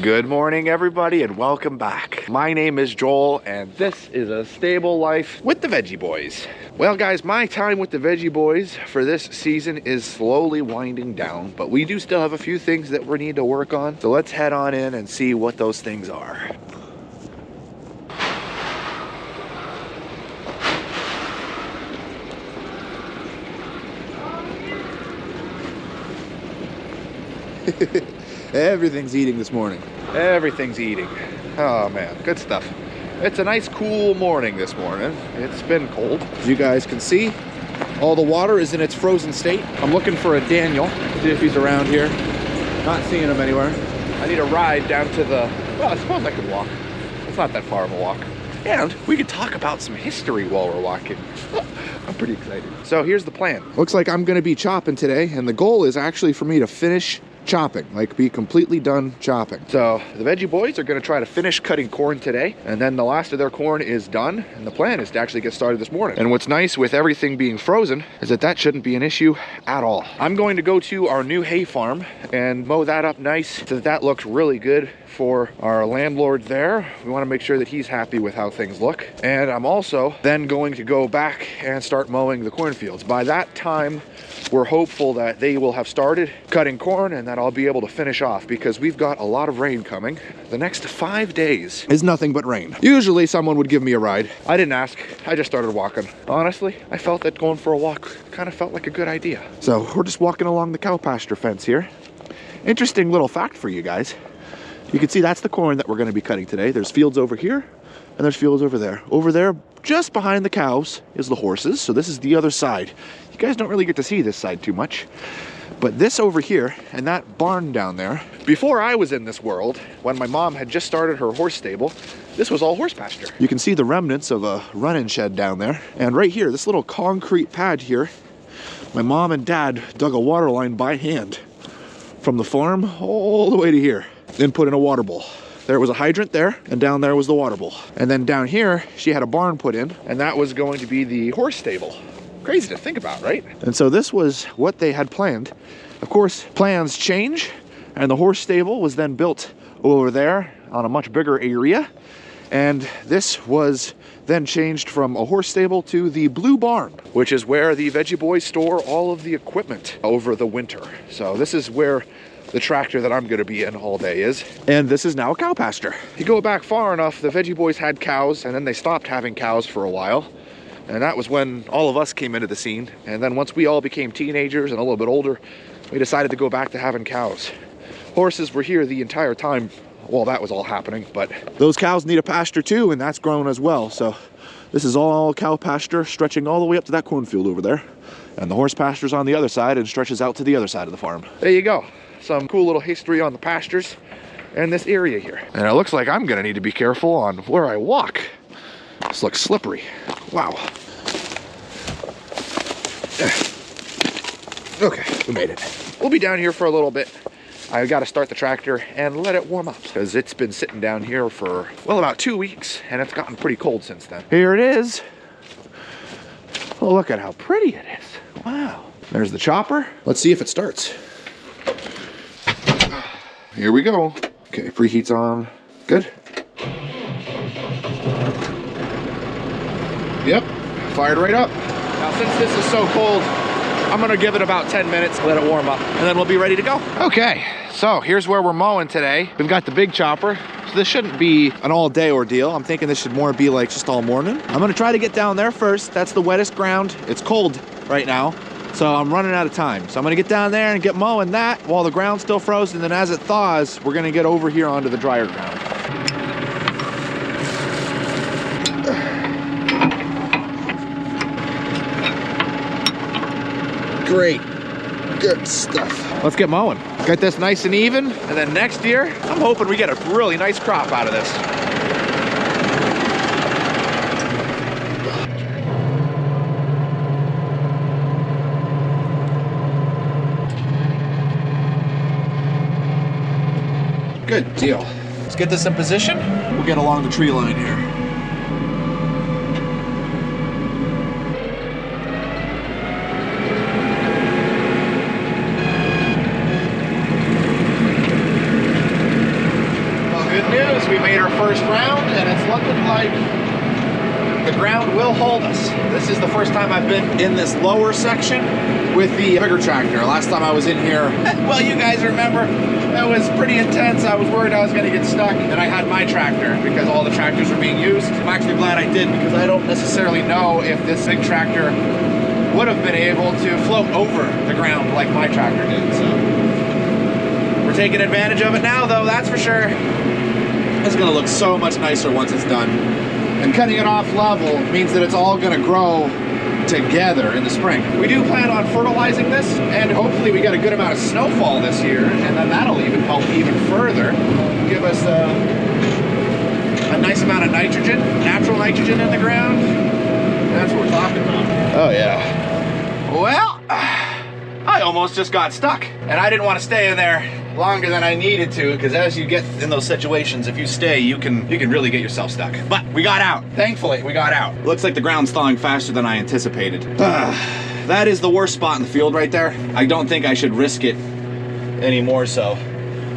Good morning, everybody, and welcome back. My name is Joel, and this is a stable life with the Veggie Boys. Well, guys, my time with the Veggie Boys for this season is slowly winding down, but we do still have a few things that we need to work on. So let's head on in and see what those things are. Everything's eating this morning. Everything's eating. Oh man, good stuff. It's a nice cool morning this morning. It's been cold. As you guys can see, all the water is in its frozen state. I'm looking for a Daniel, see if he's around here. Not seeing him anywhere. I need a ride down to the, well, I suppose I could walk. It's not that far of a walk. And we could talk about some history while we're walking. I'm pretty excited. So here's the plan. Looks like I'm gonna be chopping today, and the goal is actually for me to finish chopping, like be completely done chopping. So the Veggie Boys are going to try to finish cutting corn today, and then the last of their corn is done, and the plan is to actually get started this morning. And what's nice with everything being frozen is that that shouldn't be an issue at all. I'm going to go to our new hay farm and mow that up nice so that that looks really good for our landlord there. We want to make sure that he's happy with how things look. And I'm also then going to go back and start mowing the cornfields. By that time, we're hopeful that they will have started cutting corn and that I'll be able to finish off, because we've got a lot of rain coming. The next 5 days is nothing but rain. Usually someone would give me a ride. I didn't ask, I just started walking. Honestly, I felt that going for a walk kind of felt like a good idea. So we're just walking along the cow pasture fence here. Interesting little fact for you guys. You can see that's the corn that we're going to be cutting today. There's fields over here and there's fields over there. Over there, just behind the cows, is the horses. So this is the other side. You guys don't really get to see this side too much. But this over here and that barn down there, before I was in this world, when my mom had just started her horse stable, this was all horse pasture. You can see the remnants of a run-in shed down there. And right here, this little concrete pad here, my mom and dad dug a water line by hand from the farm all the way to here, then put in a water bowl. There was a hydrant there, and down there was the water bowl. And then down here, she had a barn put in, and that was going to be the horse stable. Crazy to think about, right? And so this was what they had planned. Of course, plans change, and the horse stable was then built over there on a much bigger area. And this was then changed from a horse stable to the Blue Barn, which is where the Veggie Boys store all of the equipment over the winter. So this is where the tractor that I'm gonna be in all day is. And this is now a cow pasture. You go back far enough, the Veggie Boys had cows, and then they stopped having cows for a while. And that was when all of us came into the scene. And then once we all became teenagers and a little bit older, we decided to go back to having cows. Horses were here the entire time while that was all happening, but those cows need a pasture too, and that's grown as well. So this is all cow pasture stretching all the way up to that cornfield over there. And the horse pasture's on the other side and stretches out to the other side of the farm. There you go. Some cool little history on the pastures and this area here. And it looks like I'm gonna need to be careful on where I walk. This looks slippery. Wow. Okay, we made it. We'll be down here for a little bit. I gotta start the tractor and let it warm up, because it's been sitting down here for, well, about 2 weeks, and it's gotten pretty cold since then. Here it is. Oh, look at how pretty it is. Wow. There's the chopper. Let's see if it starts. Here we go. Okay, preheat's on. Good. Yep, fired right up. Now, since this is so cold, I'm gonna give it about 10 minutes, let it warm up, and then we'll be ready to go. Okay, so here's where we're mowing today. We've got the big chopper. So this shouldn't be an all day ordeal. I'm thinking this should more be like just all morning. I'm gonna try to get down there first. That's the wettest ground. It's cold right now, so I'm running out of time. So I'm gonna get down there and get mowing that while the ground's still frozen, and then as it thaws, we're gonna get over here onto the drier ground. Great, good stuff. Let's get mowing. Get this nice and even, and then next year, I'm hoping we get a really nice crop out of this. Good deal. Let's get this in position. We'll get along the tree line here. news. We made our first round, and it's looking like the ground will hold us. This is the first time I've been in this lower section with the bigger tractor. Last time I was in here, well, you guys remember, it was pretty intense. I was worried I was going to get stuck, and I had my tractor because all the tractors were being used. I'm actually glad I did, because I don't necessarily know if this big tractor would have been able to float over the ground like my tractor did. So we're taking advantage of it now, though, that's for sure. It's going to look so much nicer once it's done. And cutting it off level means that it's all going to grow together in the spring. We do plan on fertilizing this, and hopefully we get a good amount of snowfall this year, and then that'll even help even further, give us a nice amount of nitrogen, natural nitrogen in the ground. That's what we're talking about. Oh yeah. Well, I almost just got stuck, and I didn't want to stay in there longer than I needed to, because as you get in those situations, if you stay, you can really get yourself stuck. But we got out. Thankfully, we got out. Looks like the ground's thawing faster than I anticipated. That is the worst spot in the field right there. I don't think I should risk it anymore, so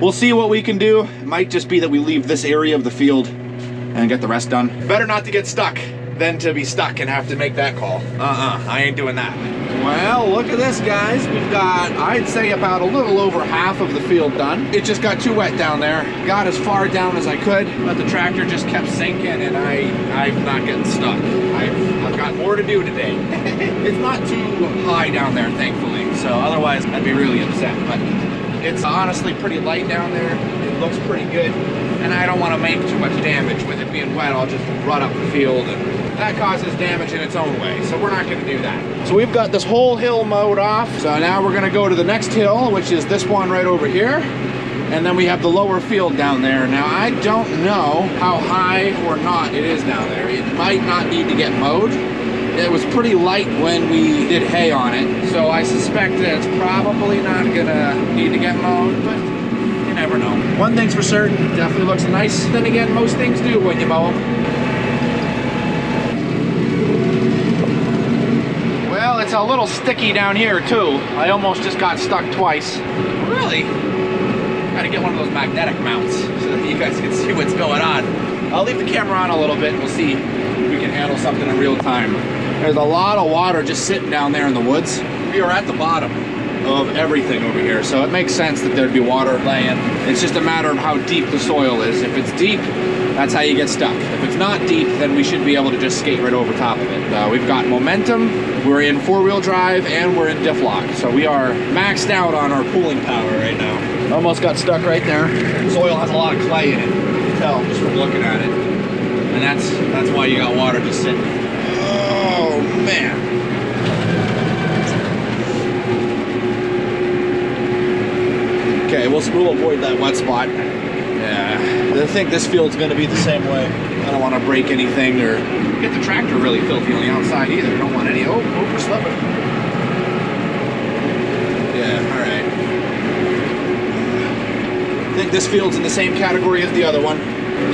we'll see what we can do. It might just be that we leave this area of the field and get the rest done. Better not to get stuck than to be stuck and have to make that call. I ain't doing that. Well, look at this, guys. We've got, I'd say, about a little over half of the field done. It just got too wet down there. Got as far down as I could, but the tractor just kept sinking, and I'm not getting stuck. I've got more to do today. It's not too high down there, thankfully, so otherwise I'd be really upset. But it's honestly pretty light down there. It looks pretty good, and I don't want to make too much damage. With it being wet, I'll just rut up the field, and that causes damage in its own way, so we're not going to do that. So we've got this whole hill mowed off, so now we're going to go to the next hill, which is this one right over here, and then we have the lower field down there. Now, I don't know how high or not it is down there. It might not need to get mowed. It was pretty light when we did hay on it, so I suspect that it's probably not going to need to get mowed, but you never know. One thing's for certain, it definitely looks nice. Then again, most things do when you mow them. It's a little sticky down here too. I almost just got stuck twice. Really? Gotta get one of those magnetic mounts so that you guys can see what's going on. I'll leave the camera on a little bit and we'll see if we can handle something in real time. There's a lot of water just sitting down there in the woods. We are at the bottom of everything over here, so it makes sense that there'd be water laying. It's just a matter of how deep the soil is. If it's deep, that's how you get stuck. If it's not deep, then we should be able to just skate right over top of it. We've got momentum, we're in four-wheel drive, and we're in diff lock. So we are maxed out on our pulling power right now. Almost got stuck right there. The soil has a lot of clay in it, you can tell just from looking at it. And that's why you got water just sitting. Oh, man. Okay, we'll avoid that wet spot. Yeah, I think this field's gonna be the same way. I don't want to break anything or get the tractor really filthy on the outside either. I don't want any, we're slipping. Yeah, all right. I think this field's in the same category as the other one.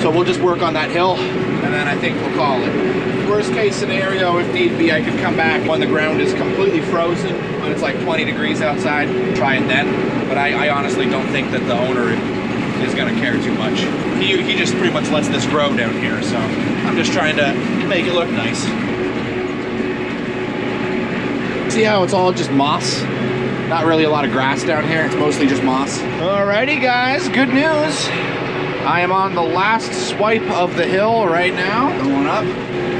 So we'll just work on that hill, and then I think we'll call it. Worst case scenario, if need be, I could come back when the ground is completely frozen, when it's like 20 degrees outside, try it then. But I honestly don't think that the owner is going to care too much. He just pretty much lets this grow down here, so I'm just trying to make it look nice. See how it's all just moss? Not really a lot of grass down here, it's mostly just moss. Alrighty guys, good news. I am on the last swipe of the hill right now. Going up,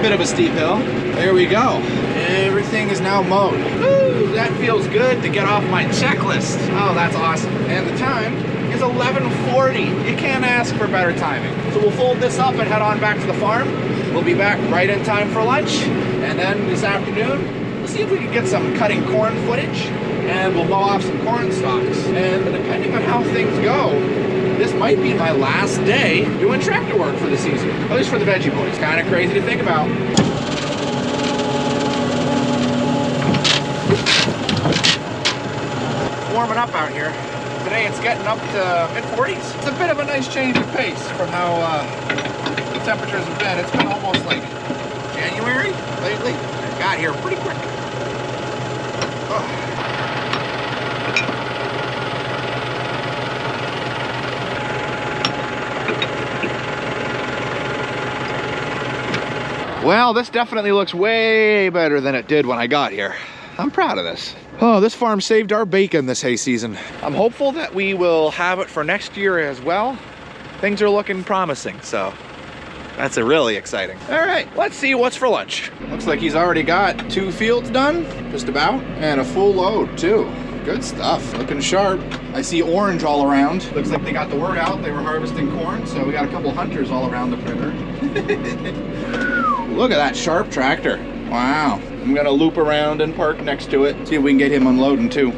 bit of a steep hill. There we go. Everything is now mowed. Woo, that feels good to get off my checklist. Oh, that's awesome. And the time is 11:40. You can't ask for better timing. So we'll fold this up and head on back to the farm. We'll be back right in time for lunch. And then this afternoon, we'll see if we can get some cutting corn footage, and we'll mow off some corn stalks. And depending on how things go, this might be my last day doing tractor work for the season, at least for the veggie boys. Kind of crazy to think about. It's warming up out here. Today it's getting up to mid-40s. It's a bit of a nice change of pace from how the temperatures have been. It's been almost like January lately. It got here pretty quick. Oh. Well, this definitely looks way better than it did when I got here. I'm proud of this. Oh, this farm saved our bacon this hay season. I'm hopeful that we will have it for next year as well. Things are looking promising, so that's really exciting. All right, let's see what's for lunch. Looks like he's already got 2 fields done, just about, and a full load too. Good stuff, looking sharp. I see orange all around. Looks like they got the word out, they were harvesting corn, so we got a couple hunters all around the perimeter. Look at that sharp tractor. Wow. I'm gonna loop around and park next to it, see if we can get him unloading too.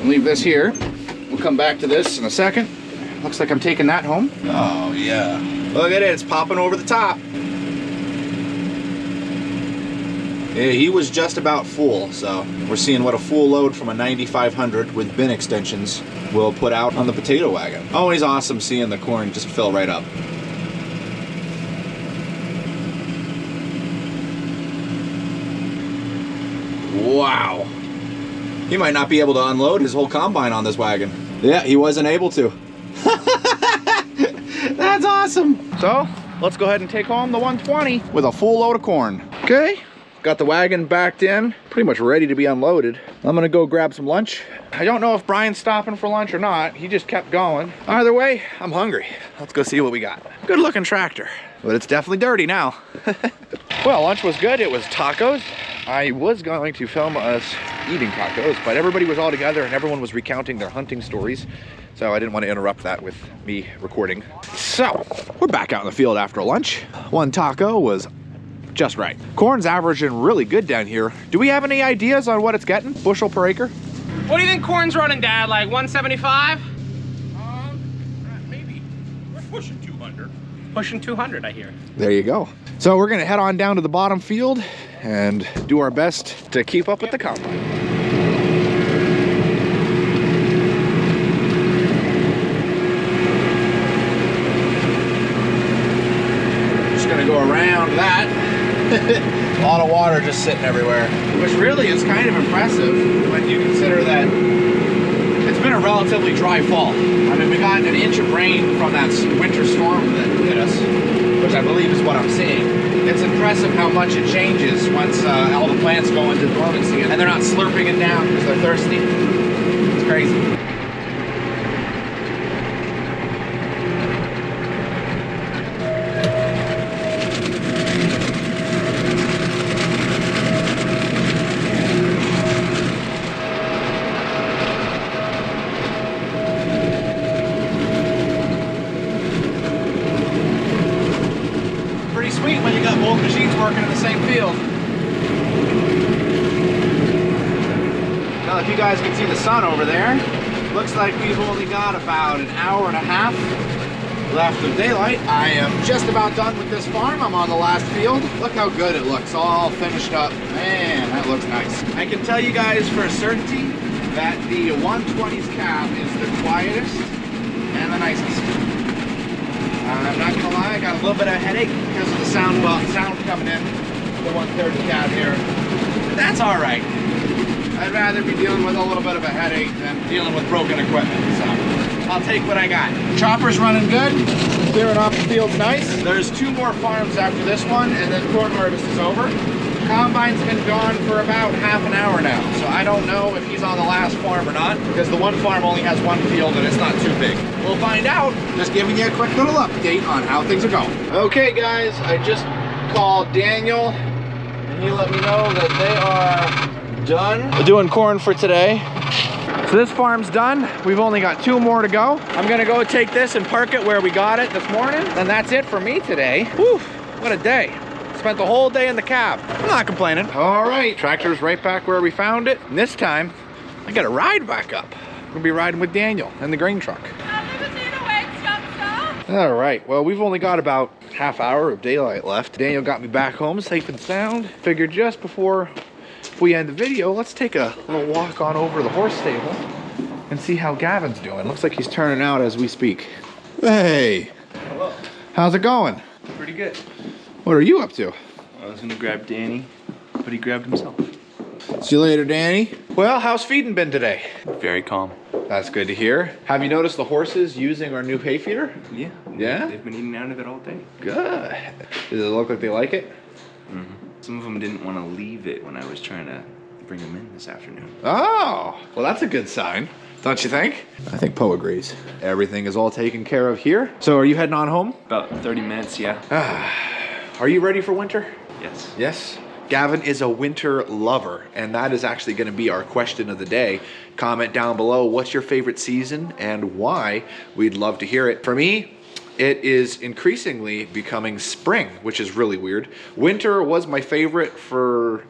Leave this here. We'll come back to this in a second. Looks like I'm taking that home. Oh yeah. Look at it, it's popping over the top. Yeah, he was just about full, so we're seeing what a full load from a 9500 with bin extensions will put out on the potato wagon. Always awesome seeing the corn just fill right up. Wow. He might not be able to unload his whole combine on this wagon. Yeah, he wasn't able to. That's awesome. So, let's go ahead and take home the 120 with a full load of corn. Okay, got the wagon backed in, pretty much ready to be unloaded. I'm gonna go grab some lunch. I don't know if Brian's stopping for lunch or not. He just kept going. Either way, I'm hungry. Let's go see what we got. Good looking tractor, but it's definitely dirty now. Well, lunch was good. It was tacos. I was going to film us eating tacos, but everybody was all together and everyone was recounting their hunting stories. So I didn't want to interrupt that with me recording. So we're back out in the field after lunch. One taco was just right. Corn's averaging really good down here. Do we have any ideas on what it's getting, bushel per acre? What do you think corn's running, Dad? Like 175? Maybe. We're pushing 200. Pushing 200, I hear. There you go. So we're gonna head on down to the bottom field and do our best to keep up with the combine. Just gonna go around that. A lot of water just sitting everywhere, which really is kind of impressive when you consider that it's been a relatively dry fall. I mean, we got an inch of rain from that winter storm that hit us, which I believe is what I'm seeing. It's impressive how much it changes once all the plants go into dormancy and they're not slurping it down because they're thirsty. It's crazy. Sweet when you got both machines working in the same field. Now if you guys can see the sun over there, looks like we've only got about an hour and a half left of daylight. I am just about done with this farm. I'm on the last field. Look how good it looks, all finished up. Man, that looks nice. I can tell you guys for a certainty that the 120's cab is the quietest and the nicest. I'm not gonna lie, I got a little bit of a headache because of the sound coming in the 130 cab here. But that's all right. I'd rather be dealing with a little bit of a headache than dealing with broken equipment, so I'll take what I got. Chopper's running good, clearing off the field's nice. There's 2 more farms after this one, and then corn harvest is over. Combine's been gone for about half an hour now, so I don't know if he's on the last farm or not, because the one farm only has 1 field and it's not too big. We'll find out. Just giving you a quick little update on how things are going. Okay guys, I just called Daniel and he let me know that they are done. We're doing corn for today. So this farm's done. We've only got 2 more to go. I'm gonna go take this and park it where we got it this morning. And that's it for me today. Whew, what a day. Spent the whole day in the cab. I'm not complaining. All right, tractor's right back where we found it. And this time, I gotta ride back up. We'll be riding with Daniel in the grain truck. All right, well, we've only got about half hour of daylight left. Daniel got me back home safe and sound. Figured just before we end the video, let's take a little walk on over to the horse stable and see how Gavin's doing. Looks like he's turning out as we speak. Hey. Hello. How's it going? Pretty good. What are you up to? I was gonna grab Danny, but he grabbed himself. See you later, Danny. Well, how's feeding been today? Very calm. That's good to hear. Have you noticed the horses using our new hay feeder? Yeah. Yeah? They've been eating out of it all day. Good. Does it look like they like it? Mm-hmm. Some of them didn't want to leave it when I was trying to bring them in this afternoon. Oh, well that's a good sign, don't you think? I think Poe agrees. Everything is all taken care of here. So are you heading on home? About 30 minutes, yeah. Are you ready for winter? Yes. Yes. Gavin is a winter lover, and that is actually going to be our question of the day. Comment down below, what's your favorite season and why? We'd love to hear it. For me, it is increasingly becoming spring, which is really weird. Winter was my favorite for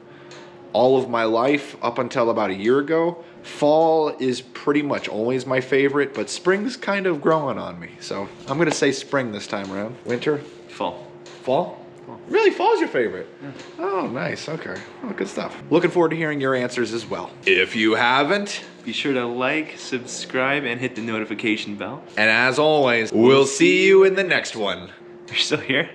all of my life up until about a year ago. Fall is pretty much always my favorite, but spring's kind of growing on me. So I'm going to say spring this time around. Winter? Fall. Fall? Really? Fall's your favorite? Yeah. Oh, nice. Okay. Well, good stuff. Looking forward to hearing your answers as well. If you haven't, Be sure to like, subscribe, and hit the notification bell. and as always, we'll see you in the next one. You're still here?